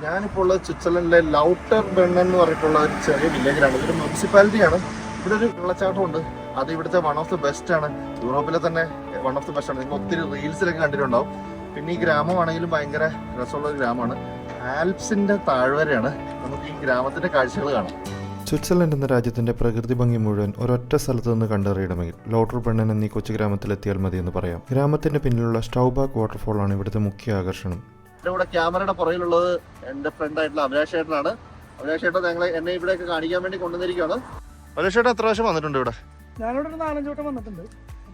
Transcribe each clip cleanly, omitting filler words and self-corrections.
ഞാനിപ്പോൾ ഉള്ളത് സ്വിറ്റ്സർലൻഡിലെ ലൗട്ടർ ബെണ്ണൻ എന്ന് പറഞ്ഞിട്ടുള്ള ഒരു ചെറിയ വില്ലേജിലാണ്. ഇതൊരു മുനിസിപ്പാലിറ്റിയാണ്. ഇവിടെ ഒരു വെള്ളച്ചാട്ടമുണ്ട്. അത് ഇവിടുത്തെ വൺ ഓഫ് ദി ബെസ്റ്റ് ആണ്. യൂറോപ്പിലെ തന്നെ വൺ ഓഫ് ദി ബെസ്റ്റ് ആണ്. നിങ്ങൾ ഒത്തിരി റീൽസിലൊക്കെ കണ്ടിട്ടുണ്ടാവും. പിന്നെ ഈ ഗ്രാമമാണെങ്കിലും ഭയങ്കര രസമുള്ള ഒരു ഗ്രാമമാണ്. ആൽപ്സിന്റെ താഴ്വരയാണ്. നമുക്ക് ഈ ഗ്രാമത്തിന്റെ കാഴ്ചകൾ കാണാം. സ്വിറ്റ്സർലൻഡ് എന്ന രാജ്യത്തിന്റെ പ്രകൃതി ഭംഗി മുഴുവൻ ഒരൊറ്റ സ്ഥലത്ത് നിന്ന് കണ്ടറിയണമെങ്കിൽ ലോട്ടർ ബെണ്ണൻ എന്നീ കൊച്ചു ഗ്രാമത്തിലെത്തിയാൽ മതിയെന്ന് പറയാം. ഗ്രാമത്തിന്റെ പിന്നിലുള്ള സ്റ്റൗബാക്ക് വാട്ടർഫോൾ ആണ് ഇവിടുത്തെ മുഖ്യ ആകർഷണം. എൻ്റെ കൂടെ ക്യാമറയുടെ പുറകിലുള്ളത് എൻ്റെ ഫ്രണ്ട് ആയിട്ടുള്ള അഭിലാഷ് ചേട്ടനാണ്. അഭിലാഷ് ചേട്ടൻ എന്നെ ഇവിടെയൊക്കെ കാണിക്കാൻ വേണ്ടി കൊണ്ടുവന്നിരിക്കുകയാണ്. അഭിലാഷ് ചേട്ടൻ എത്ര പ്രാവശ്യം വന്നിട്ടുണ്ട് ഇവിടെ? ഞാനിവിടെ ഒരു 4-5 വട്ടം വന്നിട്ടുണ്ട്.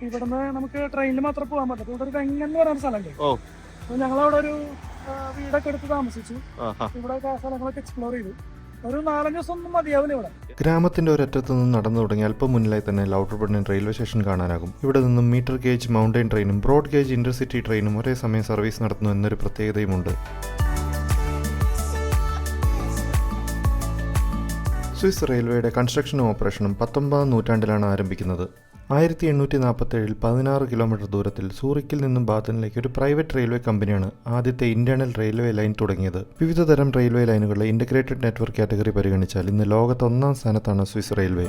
ഇവിടുന്ന് നമുക്ക് ട്രെയിനിൽ മാത്രം പോകാൻ പറ്റും. ഇവിടെ ഒരു വെങ്ങെന്ന് പറയുന്ന സ്ഥലമുണ്ട്. അപ്പൊ ഞങ്ങളവിടെ ഒരു വീടൊക്കെ എടുത്ത് താമസിച്ചു. ഇവിടെ സ്ഥലങ്ങളൊക്കെ എക്സ്പ്ലോർ ചെയ്തു. ഒരു 4-5 ദിവസം ഒന്നും മതിയാവില്ല ഇവിടെ. ഗ്രാമത്തിന്റെ ഒരറ്റത്ത് നിന്ന് നടന്നു തുടങ്ങി അല്പം മുന്നിലായി തന്നെ ലൗട്ടർ ബെണ്ണൻ റെയിൽവേ സ്റ്റേഷൻ കാണാനാകും. ഇവിടെ നിന്നും മീറ്റർ ഗേജ് മൗണ്ടൻ ട്രെയിനും ബ്രോഡ് ഗേജ് ഇന്റർസിറ്റി ട്രെയിനും ഒരേ സമയം സർവീസ് നടത്തുന്നു എന്നൊരു പ്രത്യേകതയുമുണ്ട്. സ്വിസ് റെയിൽവേയുടെ കൺസ്ട്രക്ഷനും ഓപ്പറേഷനും 19ാം നൂറ്റാണ്ടിലാണ് ആരംഭിക്കുന്നത്. 1847 16 കിലോമീറ്റർ ദൂരത്തിൽ സൂറിക്കിൽ നിന്നും ബാത്തനിലേക്ക് ഒരു പ്രൈവറ്റ് റെയിൽവേ കമ്പനിയാണ് ആദ്യത്തെ ഇന്റേണൽ റെയിൽവേ ലൈൻ തുടങ്ങിയത്. വിവിധ തരം റെയിൽവേ ലൈനുകളുടെ ഇന്റഗ്രേറ്റഡ് നെറ്റ്വർക്ക് കാറ്റഗറി പരിഗണിച്ചാൽ ഇന്ന് ലോകത്ത് 1ാം സ്ഥാനത്താണ് Swiss railway.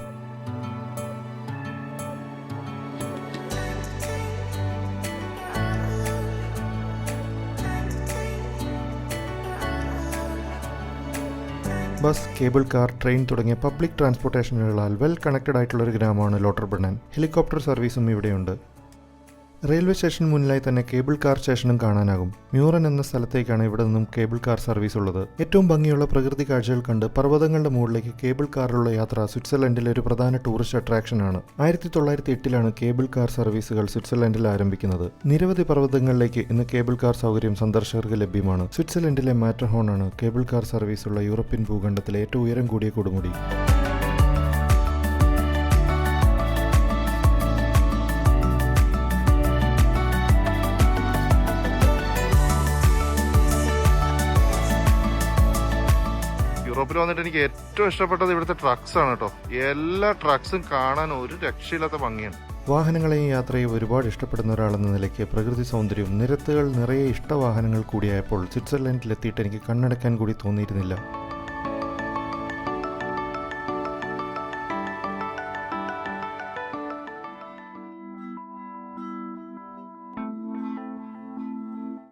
Bus, cable car, train തുടങ്ങിയ പബ്ലിക് ട്രാൻസ്പോർട്ടേഷനുകളാൽ വെൽ കണക്റ്റഡ് ആയിട്ടുള്ള ഒരു ഗ്രാമമാണ് ലോട്ടർ ബെണ്ണൻ. ഹെലികോപ്റ്റർ സർവീസും ഇവിടെയുണ്ട്. റെയിൽവേ സ്റ്റേഷൻ മുന്നിലായി തന്നെ കേബിൾ കാർ സ്റ്റേഷനും കാണാനാകും. മ്യൂറൻ എന്ന സ്ഥലത്തേക്കാണ് ഇവിടെ നിന്നും കേബിൾ കാർ സർവീസ് ഉള്ളത്. ഏറ്റവും ഭംഗിയുള്ള പ്രകൃതി കാഴ്ചകൾ കണ്ട് പർവ്വതങ്ങളുടെ മുകളിലേക്ക് കേബിൾ കാറിലുള്ള യാത്ര സ്വിറ്റ്സർലൻഡിലെ ഒരു പ്രധാന ടൂറിസ്റ്റ് അട്രാക്ഷനാണ്. 1908 കേബിൾ കാർ സർവീസുകൾ സ്വിറ്റ്സർലൻഡിൽ ആരംഭിക്കുന്നത്. നിരവധി പർവ്വതങ്ങളിലേക്ക് ഇന്ന് കേബിൾ കാർ സൗകര്യം സന്ദർശകർക്ക് ലഭ്യമാണ്. സ്വിറ്റ്സർലൻഡിലെ മാറ്റർഹോൺ ആണ് കേബിൾ കാർ സർവീസുള്ള യൂറോപ്യൻ ഭൂഖണ്ഡത്തിലെ ഏറ്റവും ഉയരം കൂടിയ കൊടുമുടി. യൂറോപ്പിൽ വന്നിട്ട് എനിക്ക് ഏറ്റവും ഇഷ്ടപ്പെട്ടത് ഇവിടുത്തെ ട്രക്സ് ആണ് കേട്ടോ. എല്ലാ ട്രക്സും കാണാൻ ഒരു രക്ഷയില്ലാത്ത ഭംഗിയാണ്. വാഹനങ്ങളെയും യാത്രയും ഒരുപാട് ഇഷ്ടപ്പെടുന്ന ഒരാളെന്ന നിലയ്ക്ക് പ്രകൃതി സൗന്ദര്യവും നിരത്തുകൾ നിറയെ ഇഷ്ടവാഹനങ്ങൾ കൂടിയായപ്പോൾ സ്വിറ്റ്സർലൻഡിലെത്തിയിട്ട് എനിക്ക് കണ്ണടക്കാൻ കൂടി തോന്നിയിരുന്നില്ല.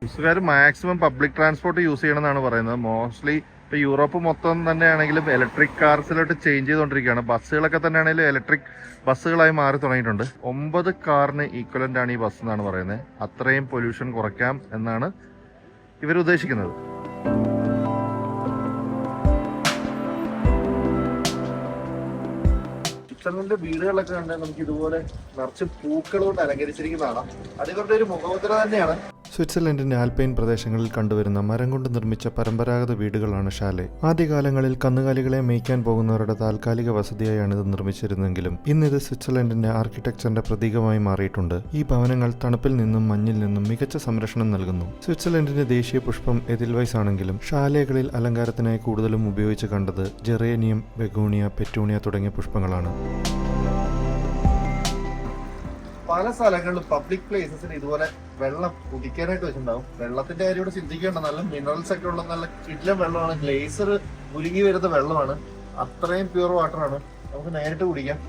സ്വിസ്സുകാർ മാക്സിമം പബ്ലിക് ട്രാൻസ്പോർട്ട് യൂസ് ചെയ്യണമെന്നാണ് പറയുന്നത്. മോസ്റ്റ്ലി ഇപ്പോൾ യൂറോപ്പ് മൊത്തം തന്നെയാണെങ്കിലും ഇലക്ട്രിക് കാർസിലോട്ട് ചേഞ്ച് ചെയ്തുകൊണ്ടിരിക്കുകയാണ്. ബസ്സുകളൊക്കെ തന്നെയാണെങ്കിലും ഇലക്ട്രിക് ബസ്സുകളായി മാറി തുടങ്ങിയിട്ടുണ്ട്. 9 കാറിന് ഈക്വലൻ്റ് ആണ് ഈ ബസ് എന്നാണ് പറയുന്നത്. അത്രയും പൊല്യൂഷൻ കുറയ്ക്കാം എന്നാണ് ഇവർ ഉദ്ദേശിക്കുന്നത്. സ്വിറ്റ്സർലൻഡിന്റെ വീടുകളിലൊക്കെ കണ്ടാൽ നമുക്ക് ഇതുപോലെ നിറച്ച് പൂക്കൾ കൊണ്ട് അലങ്കരിച്ചിരിക്കുന്നതാണ്. അത് ഇവരുടെ ഒരു മുഖമുദ്ര തന്നെയാണ്. സ്വിറ്റ്സർലൻഡിന്റെ ആൽപൈൻ പ്രദേശങ്ങളിൽ കണ്ടുവരുന്ന മരം കൊണ്ട് നിർമ്മിച്ച പരമ്പരാഗത വീടുകളാണ് ഷാലെ. ആദ്യകാലങ്ങളിൽ കന്നുകാലികളെ മേയ്ക്കാൻ പോകുന്നവരുടെ താൽക്കാലിക വസതിയായാണ് ഇത് നിർമ്മിച്ചിരുന്നെങ്കിലും ഇന്നിത് സ്വിറ്റ്സർലൻഡിന്റെ ആർക്കിടെക്ചറിന്റെ പ്രതീകമായി മാറിയിട്ടുണ്ട്. ഈ ഭവനങ്ങൾ തണുപ്പിൽ നിന്നും മഞ്ഞിൽ നിന്നും മികച്ച സംരക്ഷണം നൽകുന്നു. സ്വിറ്റ്സർലൻഡിന്റെ ദേശീയ പുഷ്പം എദിൽവൈസ് ആണെങ്കിലും ഷാലകളിൽ അലങ്കാരത്തിനായി കൂടുതലും ഉപയോഗിച്ച് കണ്ടത് ജെറേനിയം, ബെഗോണിയ, പെറ്റൂണിയ തുടങ്ങിയ പുഷ്പങ്ങളാണ്. പല സ്ഥലങ്ങളിലും പബ്ലിക് പ്ലേസസിൽ ഇതുപോലെ വെള്ളം കുടിക്കാനായിട്ട് വെച്ചിട്ടുണ്ടാവും. വെള്ളത്തിന്റെ കാര്യം ഇവിടെ ചിന്തിക്കേണ്ട. നല്ല മിനറൽസ് ഒക്കെ ഉള്ള നല്ല കിടിലൻ വെള്ളമാണ്. ഗ്ലേസർ ഉരുകി വരുന്ന വെള്ളമാണ്. അത്രയും പ്യൂർ വാട്ടറാണ്. നമുക്ക് നേരിട്ട് കുടിക്കാം.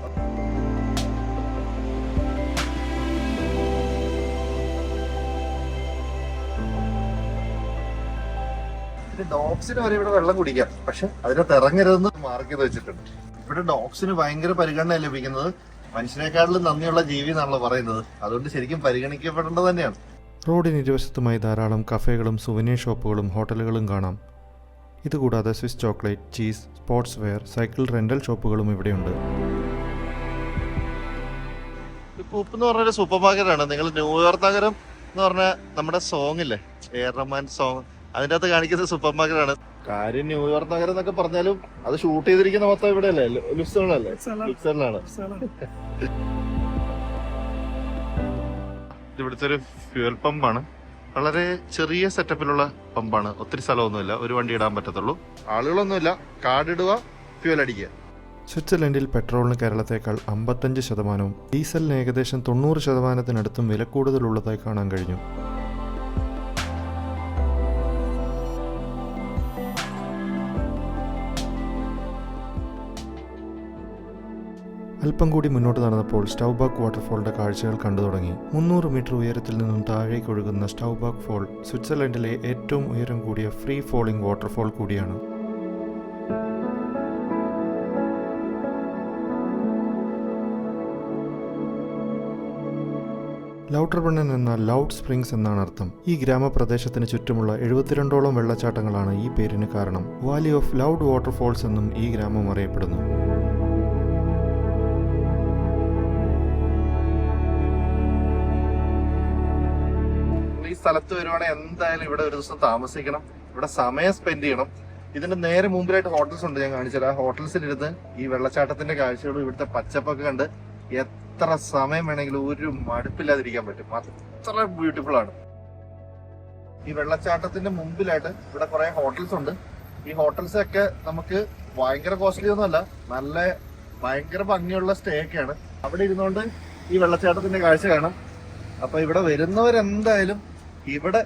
ഡോഗ്സിന് വരെ ഇവിടെ വെള്ളം കുടിക്കാം. പക്ഷെ അതിനകത്ത് ഇറങ്ങരുതെന്ന് മാർക്ക് ചെയ്ത് വെച്ചിട്ടുണ്ട്. ഇവിടെ ഡോഗ്സിന് ഭയങ്കര പരിഗണന ലഭിക്കുന്നത്. മനുഷ്യനേക്കാളും നന്ദിയുള്ള ജീവി എന്നാണല്ലോ പറയുന്നത്. അതുകൊണ്ട് ശരിക്കും പരിഗണിക്കപ്പെടേണ്ടത് തന്നെയാണ്. റോഡിന് ഇരുവശത്തുമായി ധാരാളം കഫേകളും സുവനീർ ഷോപ്പുകളും ഹോട്ടലുകളും കാണാം. ഇതുകൂടാതെ Swiss chocolate, cheese, sports wear, cycle rental ഷോപ്പുകളും ഇവിടെയുണ്ട്. കൂപ്പ് എന്ന് പറഞ്ഞൊരു സൂപ്പർ മാർക്കറ്റാണ്. നിങ്ങൾ ന്യൂയോർക്ക് നഗരം എന്ന് പറഞ്ഞ നമ്മുടെ സോങ് ഇല്ലേ, എ ആർ റഹ്മാൻ സോങ്, അതിൻ്റെ അകത്ത് കാണിക്കുന്ന സൂപ്പർ മാർക്കറ്റാണ്. കാര്യം ന്യൂയോർക്ക് നഗരം എന്നൊക്കെ പറഞ്ഞാലും അത് ഷൂട്ട് ചെയ്തിരിക്കുന്ന മൊത്തം ഇവിടെ അല്ലേ, ലുക്സറിലല്ലേ, ലുക്സറിലാണ്. ഇവിടുത്തെ ഒരു ഫ്യൂൽ പമ്പാണ്. വളരെ ചെറിയ സെറ്റപ്പിലുള്ള പമ്പാണ്. ഒത്തിരി സ്ഥലമൊന്നുമില്ല, ഒരു വണ്ടി ഇടാൻ പറ്റത്തുള്ളൂ. ആളുകളൊന്നുമില്ല. കാർഡ് ഇടുക, ഫ്യൂൽ അടിക്കുക. സ്വിറ്റ്സർലൻഡിൽ പെട്രോളിന് കേരളത്തേക്കാൾ 55%, ഡീസലിന് ഏകദേശം 90%-നടുത്തും വില കൂടുതലുള്ളതായി കാണാൻ കഴിഞ്ഞു. അല്പം കൂടി മുന്നോട്ട് നടന്നപ്പോൾ സ്റ്റൗബാക്ക് വാട്ടർഫോളിന്റെ കാഴ്ചകൾ കണ്ടു തുടങ്ങി. 300 മീറ്റർ ഉയരത്തിൽ നിന്നും താഴേക്ക് ഒഴുകുന്ന സ്റ്റൗബാക്ക് ഫോൾ സ്വിറ്റ്സർലൻഡിലെ ഏറ്റവും ഉയരം കൂടിയ ഫ്രീ ഫോളിംഗ് വാട്ടർഫോൾ കൂടിയാണ്. ലൗട്ടർബ്രണ്ണൻ എന്നാൽ ലൗഡ് സ്പ്രിങ്സ് എന്നാണ് അർത്ഥം. ഈ ഗ്രാമപ്രദേശത്തിന് ചുറ്റുമുള്ള 72ഓളം വെള്ളച്ചാട്ടങ്ങളാണ് ഈ പേരിന് കാരണം. വാലി ഓഫ് ലൗഡ് വാട്ടർഫോൾസ് എന്നും ഈ ഗ്രാമം അറിയപ്പെടുന്നു. ഈ സ്ഥലത്ത് വരുവാണെങ്കിൽ എന്തായാലും ഇവിടെ ഒരു ദിവസം താമസിക്കണം, ഇവിടെ സമയം സ്പെൻഡ് ചെയ്യണം. ഇതിന്റെ നേരെ മുമ്പിലായിട്ട് ഹോട്ടൽസ് ഉണ്ട്, ഞാൻ കാണിച്ചുതരാം. ആ ഹോട്ടൽസിലിരുന്ന് ഈ വെള്ളച്ചാട്ടത്തിന്റെ കാഴ്ചകളും ഇവിടുത്തെ പച്ചപ്പൊക്കെ കണ്ട് എത്ര സമയം വേണമെങ്കിലും ഒരു മടുപ്പില്ലാതിരിക്കാൻ പറ്റും. അത്ര ബ്യൂട്ടിഫുൾ ആണ്. ഈ വെള്ളച്ചാട്ടത്തിന്റെ മുമ്പിലായിട്ട് ഇവിടെ കുറെ ഹോട്ടൽസ് ഉണ്ട്. ഈ ഹോട്ടൽസ് ഒക്കെ നമുക്ക് ഭയങ്കര കോസ്റ്റ്ലി ഒന്നുമല്ല, നല്ല ഭയങ്കര ഭംഗിയുള്ള സ്റ്റേ ഒക്കെയാണ്. അവിടെ ഇരുന്നുകൊണ്ട് ഈ വെള്ളച്ചാട്ടത്തിന്റെ കാഴ്ച കാണാം. അപ്പൊ ഇവിടെ വരുന്നവരെന്തായാലും ഇവിടെ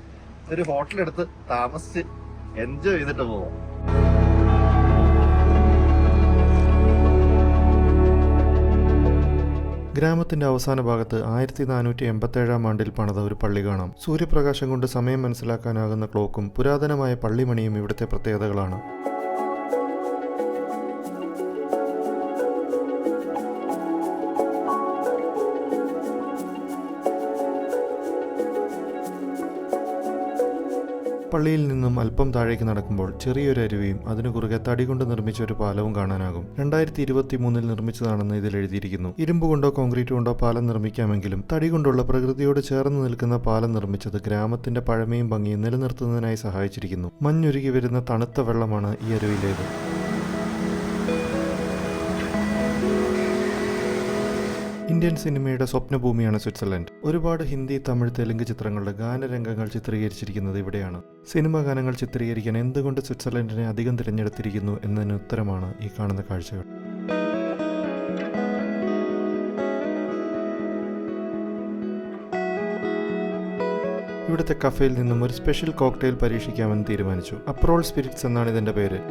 ഒരു ഹോട്ടലെടുത്ത് താമസിച്ച് എൻജോയ് ചെയ്തിട്ട് പോവാം. ഗ്രാമത്തിന്റെ അവസാന ഭാഗത്ത് 1487 ആണ്ടിൽ പണിത ഒരു പള്ളി കാണാം. സൂര്യപ്രകാശം കൊണ്ട് സമയം മനസ്സിലാക്കാനാകുന്ന ക്ലോക്കും പുരാതനമായ പള്ളിമണിയും ഇവിടുത്തെ പ്രത്യേകതകളാണ്. പള്ളിയിൽ നിന്നും അല്പം താഴേക്ക് നടക്കുമ്പോൾ ചെറിയൊരു അരുവിയും അതിനു കുറുകെ തടി കൊണ്ട് നിർമ്മിച്ച ഒരു പാലവും കാണാനാകും. 2023 നിർമ്മിച്ചതാണെന്ന് ഇതിൽ എഴുതിയിരിക്കുന്നു. ഇരുമ്പ് കൊണ്ടോ കോൺക്രീറ്റ് കൊണ്ടോ പാലം നിർമ്മിക്കാമെങ്കിലും തടി കൊണ്ടുള്ള പ്രകൃതിയോട് ചേർന്ന് നിൽക്കുന്ന പാലം നിർമ്മിച്ചത് ഗ്രാമത്തിന്റെ പഴമയും ഭംഗിയും നിലനിർത്തുന്നതിനായി സഹായിച്ചിരിക്കുന്നു. മഞ്ഞുരുകി വരുന്ന തണുത്ത വെള്ളമാണ് ഈ അരുവിയിലേത്. ഇന്ത്യൻ സിനിമയുടെ സ്വപ്നഭൂമിയാണ് സ്വിറ്റ്സർലൻഡ്. ഒരുപാട് ഹിന്ദി, തമിഴ്, തെലുങ്ക് ചിത്രങ്ങളുടെ ഗാനരംഗങ്ങൾ ചിത്രീകരിച്ചിരിക്കുന്നത് ഇവിടെയാണ്. സിനിമാ ഗാനങ്ങൾ ചിത്രീകരിക്കാൻ എന്തുകൊണ്ട് സ്വിറ്റ്സർലൻഡിനെ അധികം തിരഞ്ഞെടുത്തിരിക്കുന്നു എന്നതിന് ഉത്തരമാണ് ഈ കാണുന്ന കാഴ്ചകൾ. ഇവിടുത്തെ കഫേയിൽ നിന്നും ഒരു സ്പെഷ്യൽ കോക്ടെയിൽ പരീക്ഷിക്കാമെന്ന് തീരുമാനിച്ചു. അപ്രോൾ സ്പിരിറ്റ്സ് എന്നാണ് ഇതിന്റെ പേര്.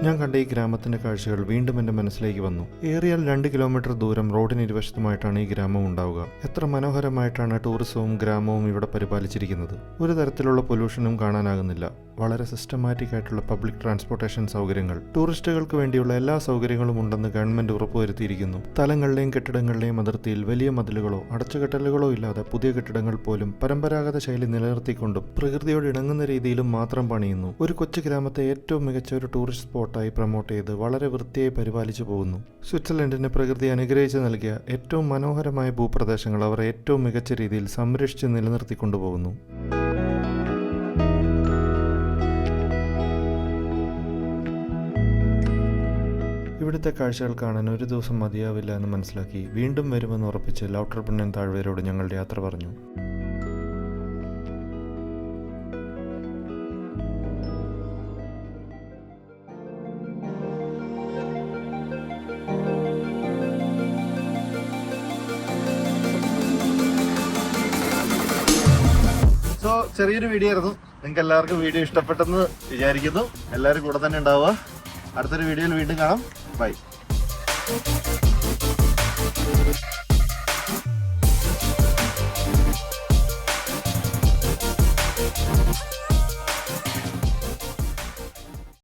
ഞാൻ കണ്ട ഈ ഗ്രാമത്തിന്റെ കാഴ്ചകൾ വീണ്ടും എൻ്റെ മനസ്സിലേക്ക് വന്നു. ഏറിയാൽ 2 കിലോമീറ്റർ ദൂരം റോഡിന് ഇരുവശത്തുമായിട്ടാണ് ഈ ഗ്രാമം ഉണ്ടാവുക. എത്ര മനോഹരമായിട്ടാണ് ടൂറിസവും ഗ്രാമവും ഇവിടെ പരിപാലിച്ചിരിക്കുന്നത്. ഒരു തരത്തിലുള്ള പൊല്യൂഷനും കാണാനാകുന്നില്ല. വളരെ സിസ്റ്റമാറ്റിക് ആയിട്ടുള്ള പബ്ലിക് ട്രാൻസ്പോർട്ടേഷൻ സൗകര്യങ്ങൾ, ടൂറിസ്റ്റുകൾക്ക് വേണ്ടിയുള്ള എല്ലാ സൗകര്യങ്ങളും ഉണ്ടെന്ന് ഗവൺമെന്റ് ഉറപ്പുവരുത്തിയിരിക്കുന്നു. സ്ഥലങ്ങളുടെയും കെട്ടിടങ്ങളുടെയും അതിർത്തിയിൽ വലിയ മതിലുകളോ അടച്ചുകെട്ടലുകളോ ഇല്ലാതെ പുതിയ കെട്ടിടങ്ങൾ പോലും പരമ്പരാഗത ശൈലി നിലനിർത്തിക്കൊണ്ടും പ്രകൃതിയോട് ഇണങ്ങുന്ന രീതിയിലും മാത്രം പണിയുന്നു. ഒരു കൊച്ചു ഗ്രാമത്തെ ഏറ്റവും മികച്ച ഒരു ടൂറിസ്റ്റ് സ്പോട്ടായി പ്രൊമോട്ട് ചെയ്ത് വളരെ വൃത്തിയായി പരിപാലിച്ചു പോകുന്നു. സ്വിറ്റ്സർലൻഡിന് പ്രകൃതി അനുഗ്രഹിച്ച് നൽകിയ ഏറ്റവും മനോഹരമായ ഭൂപ്രദേശങ്ങൾ അവർ ഏറ്റവും മികച്ച രീതിയിൽ സംരക്ഷിച്ച് നിലനിർത്തിക്കൊണ്ടുപോകുന്നു. ഇവിടുത്തെ കാഴ്ചകൾ കാണാൻ ഒരു ദിവസം മതിയാവില്ല എന്ന് മനസ്സിലാക്കി വീണ്ടും വരുമെന്ന് ഉറപ്പിച്ച് ലൗട്ടർബ്രണ്ണൻ താഴ്വരയോട് ഞങ്ങളുടെ യാത്ര പറഞ്ഞു. സോ ചെറിയൊരു വീഡിയോ ആയിരുന്നു. നിങ്ങൾക്ക് എല്ലാവർക്കും വീഡിയോ ഇഷ്ടപ്പെട്ടെന്ന് വിചാരിക്കുന്നു. എല്ലാവരും കൂടെ തന്നെ ഉണ്ടാവുക. അടുത്തൊരു വീഡിയോയിൽ വീണ്ടും കാണാം. ബൈ.